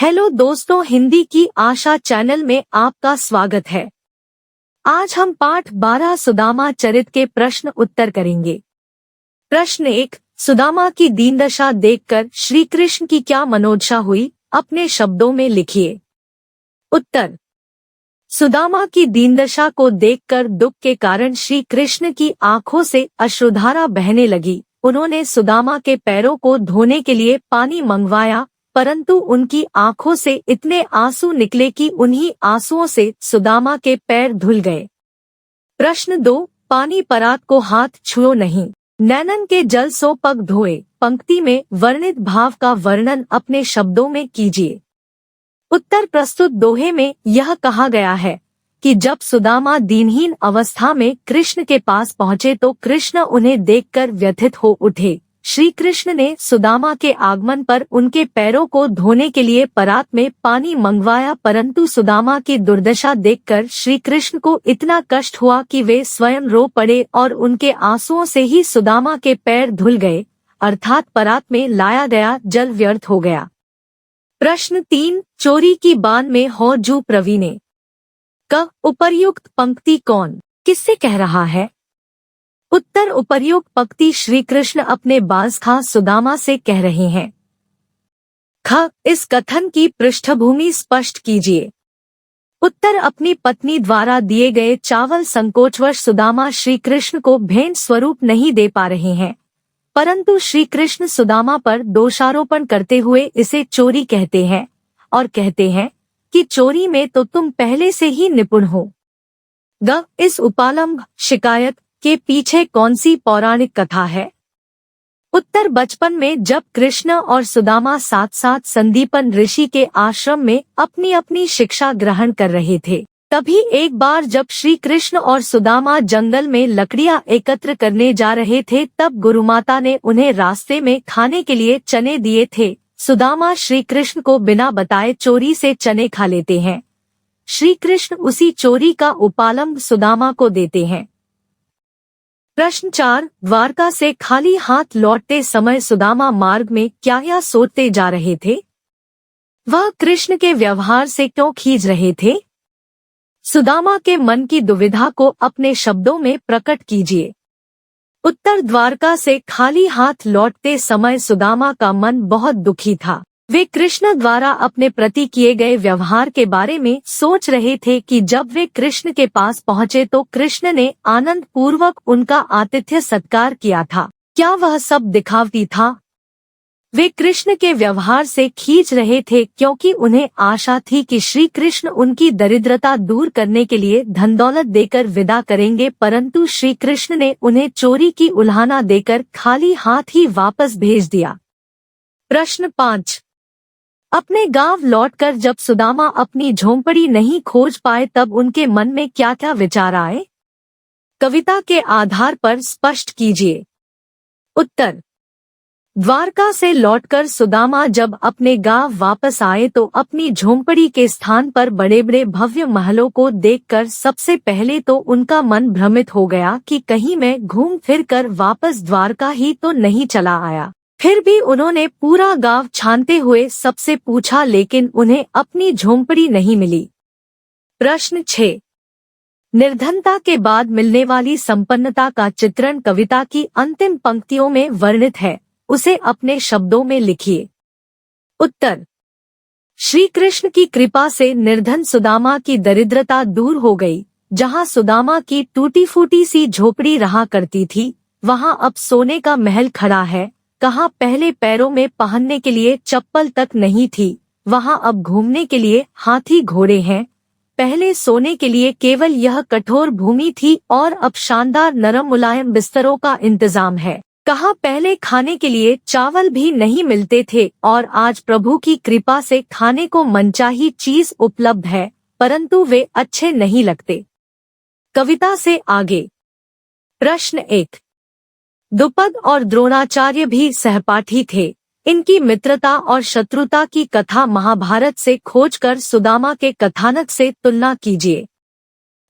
Hello दोस्तों, हिंदी की आशा channel में आपका स्वागत है। आज हम पाठ 12 सुदामा चरित के प्रश्न उत्तर करेंगे। प्रश्न 1, सुदामा की दीनदशा देखकर श्री कृष्ण की क्या मनोदशा हुई, अपने शब्दों में लिखिए। उत्तर, सुदामा की दीनदशा को देखकर दुख के कारण श्री कृष्ण की आंखों से अश्रुधारा बहने लगी। उन्होंने सुदामा के पैरों को धोने के लिए पानी मंगवाया, परंतु उनकी आंखों से इतने आंसू निकले कि उन्हीं आंसुओं से सुदामा के पैर धुल गए। प्रश्न 2, पानी परात को हाथ छुओ नहीं, नैनन के जल सो पग धोए, पंक्ति में वर्णित भाव का वर्णन अपने शब्दों में कीजिए। उत्तर, प्रस्तुत दोहे में यह कहा गया है कि जब सुदामा दीनहीन अवस्था में कृष्ण के पास पहुँचे तो कृष्ण उन्हें देखकर व्यथित हो उठे। श्री कृष्ण ने सुदामा के आगमन पर उनके पैरों को धोने के लिए परात में पानी मंगवाया, परंतु सुदामा की दुर्दशा देखकर श्री कृष्ण को इतना कष्ट हुआ कि वे स्वयं रो पड़े और उनके आंसुओं से ही सुदामा के पैर धुल गए, अर्थात परात में लाया गया जल व्यर्थ हो गया। प्रश्न 3, चोरी की बान में हो जू प्रवीणे, क उपर्युक्त पंक्ति कौन किससे कह रहा है? उत्तर, उपर्युक्त पंक्ति श्री कृष्ण अपने बांसखा सुदामा से कह रहे हैं। ख, इस कथन की पृष्ठभूमि स्पष्ट कीजिए। उत्तर, अपनी पत्नी द्वारा दिए गए चावल संकोचवश सुदामा श्री कृष्ण को भेंट स्वरूप नहीं दे पा रहे हैं, परंतु श्री कृष्ण सुदामा पर दोषारोपण करते हुए इसे चोरी कहते हैं और कहते हैं कि चोरी में तो तुम पहले से ही निपुण हो। ग, इस उपालंब शिकायत के पीछे कौन सी पौराणिक कथा है? उत्तर, बचपन में जब कृष्ण और सुदामा साथ साथ संदीपन ऋषि के आश्रम में अपनी अपनी शिक्षा ग्रहण कर रहे थे, तभी एक बार जब श्री कृष्ण और सुदामा जंगल में लकड़ियां एकत्र करने जा रहे थे, तब गुरुमाता ने उन्हें रास्ते में खाने के लिए चने दिए थे। सुदामा श्री कृष्ण को बिना बताए चोरी से चने खा लेते हैं। श्री कृष्ण उसी चोरी का उपालंब सुदामा को देते हैं। प्रश्न 4, द्वारका से खाली हाथ लौटते समय सुदामा मार्ग में क्या सोचते जा रहे थे? वह कृष्ण के व्यवहार से क्यों खींच रहे थे? सुदामा के मन की दुविधा को अपने शब्दों में प्रकट कीजिए। उत्तर, द्वारका से खाली हाथ लौटते समय सुदामा का मन बहुत दुखी था। वे कृष्ण द्वारा अपने प्रति किए गए व्यवहार के बारे में सोच रहे थे कि जब वे कृष्ण के पास पहुँचे तो कृष्ण ने आनंद पूर्वक उनका आतिथ्य सत्कार किया था। क्या वह सब दिखावटी था? वे कृष्ण के व्यवहार से खींच रहे थे क्योंकि उन्हें आशा थी कि श्री कृष्ण उनकी दरिद्रता दूर करने के लिए धन दौलत देकर विदा करेंगे, परंतु श्री कृष्ण ने उन्हें चोरी की उल्हाना देकर खाली हाथ ही वापस भेज दिया। प्रश्न 5, अपने गांव लौटकर जब सुदामा अपनी झोंपड़ी नहीं खोज पाए तब उनके मन में क्या क्या विचार आए? कविता के आधार पर स्पष्ट कीजिए। उत्तर, द्वारका से लौटकर सुदामा जब अपने गांव वापस आए तो अपनी झोंपड़ी के स्थान पर बड़े बड़े भव्य महलों को देखकर सबसे पहले तो उनका मन भ्रमित हो गया कि कहीं मैं घूम फिर कर वापस द्वारका ही तो नहीं चला आया। फिर भी उन्होंने पूरा गांव छानते हुए सबसे पूछा, लेकिन उन्हें अपनी झोंपड़ी नहीं मिली। प्रश्न 6, निर्धनता के बाद मिलने वाली संपन्नता का चित्रण कविता की अंतिम पंक्तियों में वर्णित है, उसे अपने शब्दों में लिखिए। उत्तर, श्री कृष्ण की कृपा से निर्धन सुदामा की दरिद्रता दूर हो गई। जहां सुदामा की टूटी फूटी सी झोपड़ी रहा करती थी, वहां अब सोने का महल खड़ा है। कहाँ पहले पैरों में पहनने के लिए चप्पल तक नहीं थी, वहां अब घूमने के लिए हाथी घोड़े हैं। पहले सोने के लिए केवल यह कठोर भूमि थी और अब शानदार नरम मुलायम बिस्तरों का इंतजाम है। कहाँ पहले खाने के लिए चावल भी नहीं मिलते थे और आज प्रभु की कृपा से खाने को मनचाही चीज उपलब्ध है, परंतु वे अच्छे नहीं लगते। कविता से आगे। प्रश्न 1, द्रुपद और द्रोणाचार्य भी सहपाठी थे। इनकी मित्रता और शत्रुता की कथा महाभारत से खोजकर सुदामा के कथानक से तुलना कीजिए।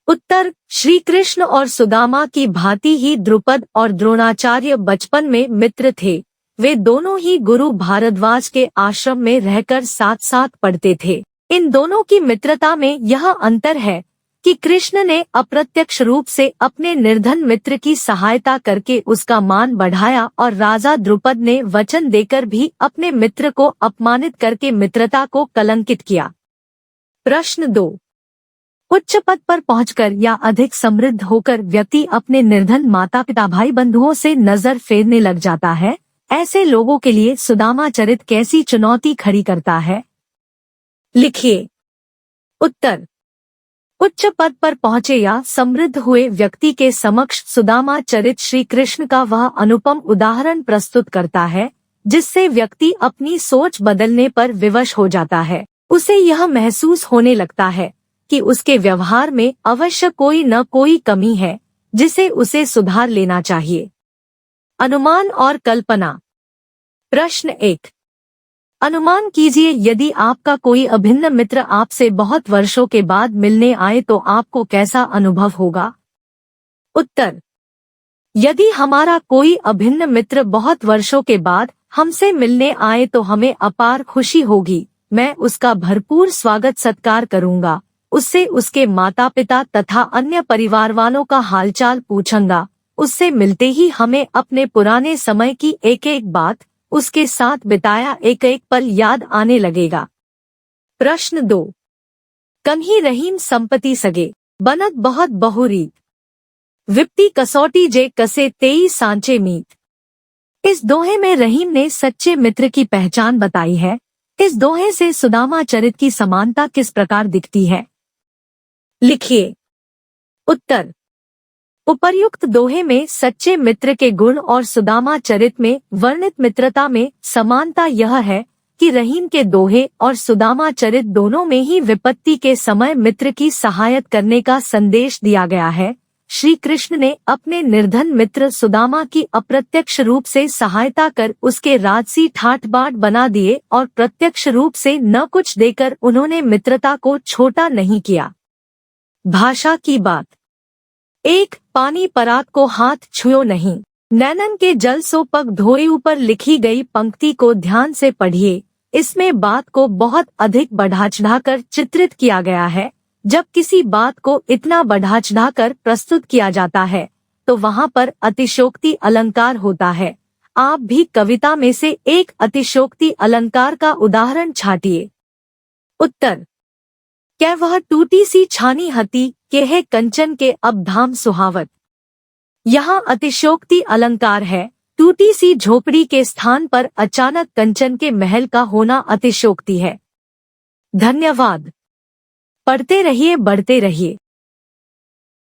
उत्तर, श्री कृष्ण और सुदामा की भांति ही द्रुपद और द्रोणाचार्य बचपन में मित्र थे। वे दोनों ही गुरु भारद्वाज के आश्रम में रहकर साथ साथ पढ़ते थे। इन दोनों की मित्रता में यह अंतर है कि कृष्ण ने अप्रत्यक्ष रूप से अपने निर्धन मित्र की सहायता करके उसका मान बढ़ाया और राजा द्रुपद ने वचन देकर भी अपने मित्र को अपमानित करके मित्रता को कलंकित किया। प्रश्न 2। उच्च पद पर पहुंचकर या अधिक समृद्ध होकर व्यक्ति अपने निर्धन माता पिता भाई बंधुओं से नजर फेरने लग जाता है। ऐसे लोगों के लिए सुदामा चरित कैसी चुनौती खड़ी करता है? लिखिए। उत्तर। उच्च पद पर पहुंचे या समृद्ध हुए व्यक्ति के समक्ष सुदामा चरित श्री कृष्ण का वह अनुपम उदाहरण प्रस्तुत करता है जिससे व्यक्ति अपनी सोच बदलने पर विवश हो जाता है। उसे यह महसूस होने लगता है कि उसके व्यवहार में अवश्य कोई न कोई कमी है जिसे उसे सुधार लेना चाहिए। अनुमान और कल्पना। प्रश्न 1। अनुमान कीजिए, यदि आपका कोई अभिन्न मित्र आपसे बहुत वर्षों के बाद मिलने आए तो आपको कैसा अनुभव होगा? उत्तर। यदि हमारा कोई अभिन्न मित्र बहुत वर्षों के बाद हमसे मिलने आए तो हमें अपार खुशी होगी। मैं उसका भरपूर स्वागत सत्कार करूंगा, उससे उसके माता पिता तथा अन्य परिवार वालों का हालचाल पूछूंगा। उससे मिलते ही हमें अपने पुराने समय की एक एक बात, उसके साथ बिताया एक एक पल याद आने लगेगा। प्रश्न 2। कन्ही रहीम संपत्ति सगे बनत बहुत बहुरीत, विपती कसौटी जे कसे तेई सांचे मीत। इस दोहे में रहीम ने सच्चे मित्र की पहचान बताई है। इस दोहे से सुदामा चरित की समानता किस प्रकार दिखती है? लिखिए। उत्तर। उपर्युक्त दोहे में सच्चे मित्र के गुण और सुदामा चरित में वर्णित मित्रता में समानता यह है कि रहीम के दोहे और सुदामा चरित दोनों में ही विपत्ति के समय मित्र की सहायता करने का संदेश दिया गया है। श्री कृष्ण ने अपने निर्धन मित्र सुदामा की अप्रत्यक्ष रूप से सहायता कर उसके राजसी ठाठ बाट बना दिए और प्रत्यक्ष रूप से न कुछ देकर उन्होंने मित्रता को छोटा नहीं किया। भाषा की बात। 1। पानी परात को हाथ छुओ नहीं, नैनन के जल सो पग धोए ऊपर लिखी गई पंक्ति को ध्यान से पढ़िए। इसमें बात को बहुत अधिक बढ़ा चढ़ाकर चित्रित किया गया है। जब किसी बात को इतना बढ़ा चढ़ाकर प्रस्तुत किया जाता है तो वहाँ पर अतिशयोक्ति अलंकार होता है। आप भी कविता में से एक अतिशयोक्ति अलंकार का उदाहरण छाटिए। उत्तर। क्या वह टूटी सी छानी हती के है कंचन के अब धाम सुहावत। यहाँ अतिशयोक्ति अलंकार है। टूटी सी झोपड़ी के स्थान पर अचानक कंचन के महल का होना अतिशयोक्ति है। धन्यवाद। पढ़ते रहिए, बढ़ते रहिए।